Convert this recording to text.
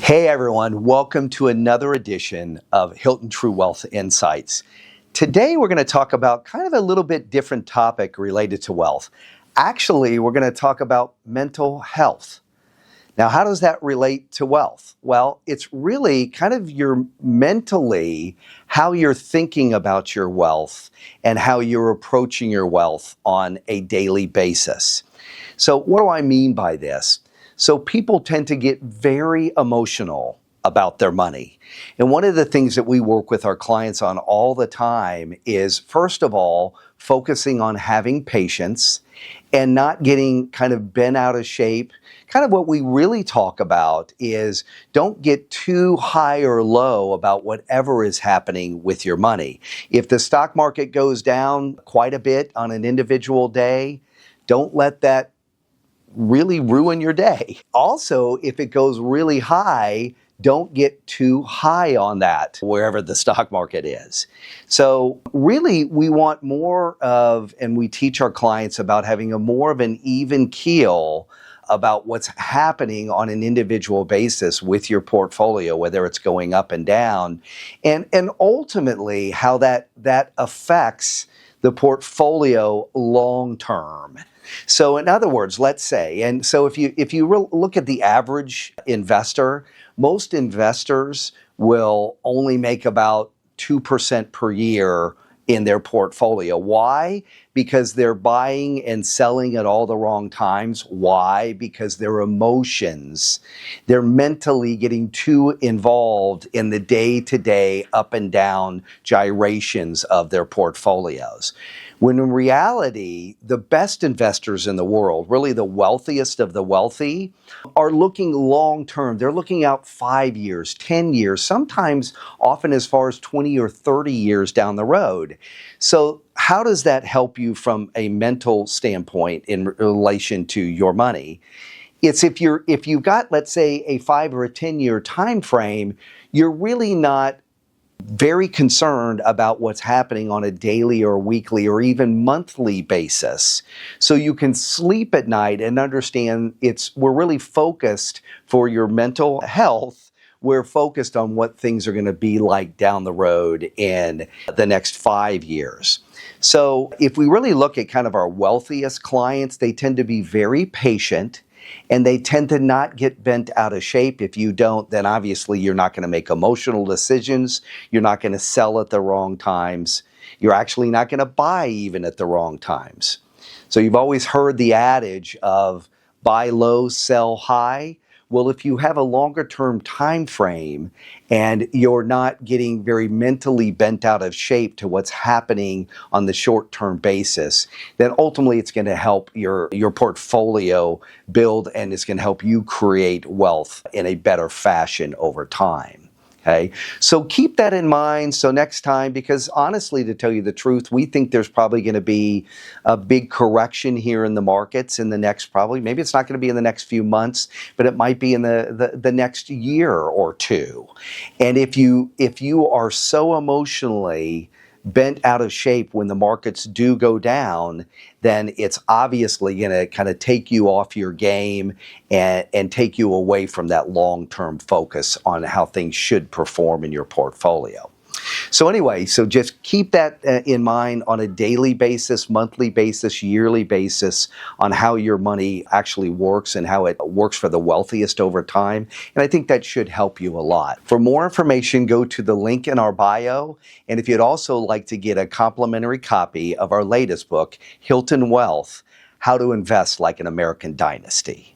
Hey everyone, welcome to another edition of Hilton True Wealth Insights. Today we're going to talk about kind of a little bit different topic related to wealth. Actually, we're going to talk about mental health. Now, how does that relate to wealth? Well, it's really kind of your mentally, how you're thinking about your wealth and how you're approaching your wealth on a daily basis. So what do I mean by this? So people tend to get very emotional about their money. And one of the things that we work with our clients on all the time is, first of all, focusing on having patience and not getting kind of bent out of shape. Kind of what we really talk about is don't get too high or low about whatever is happening with your money. If the stock market goes down quite a bit on an individual day, don't let that really ruin your day. Also, if it goes really high, don't get too high on that wherever the stock market is. So really we want more of, and we teach our clients about having a more of an even keel about what's happening on an individual basis with your portfolio, whether it's going up and down, and ultimately how that affects the portfolio long term. So in other words, let's say, and so if you look at the average investor, most investors will only make about 2% per year in their portfolio. Why? Because they're buying and selling at all the wrong times. Why? Because their emotions, they're mentally getting too involved in the day-to-day up and down gyrations of their portfolios. When in reality, the best investors in the world, really the wealthiest of the wealthy, are looking long term. They're looking out 5 years, 10 years, sometimes often as far as 20 or 30 years down the road. So how does that help you from a mental standpoint in relation to your money? It's if you've got, let's say, a 5 or a 10-year time frame, you're really not very concerned about what's happening on a daily or weekly or even monthly basis. So you can sleep at night and understand we're really focused for your mental health. We're focused on what things are going to be like down the road in the next 5 years. So if we really look at kind of our wealthiest clients, they tend to be very patient. And they tend to not get bent out of shape. If you don't, then obviously you're not going to make emotional decisions. You're not going to sell at the wrong times. You're actually not going to buy even at the wrong times. So you've always heard the adage of buy low, sell high. Well, if you have a longer term time frame and you're not getting very mentally bent out of shape to what's happening on the short term basis, then ultimately it's going to help your portfolio build, and it's going to help you create wealth in a better fashion over time. Okay, so keep that in mind. So next time, because honestly, to tell you the truth, we think there's probably going to be a big correction here in the markets in the next, probably, maybe it's not going to be in the next few months, but it might be in the next year or two. And if you are so emotionally bent out of shape when the markets do go down, then it's obviously going to kind of take you off your game and take you away from that long-term focus on how things should perform in your portfolio. So anyway, so just keep that in mind on a daily basis, monthly basis, yearly basis on how your money actually works and how it works for the wealthiest over time. And I think that should help you a lot. For more information, go to the link in our bio. And if you'd also like to get a complimentary copy of our latest book, Hilton Wealth, How to Invest Like an American Dynasty.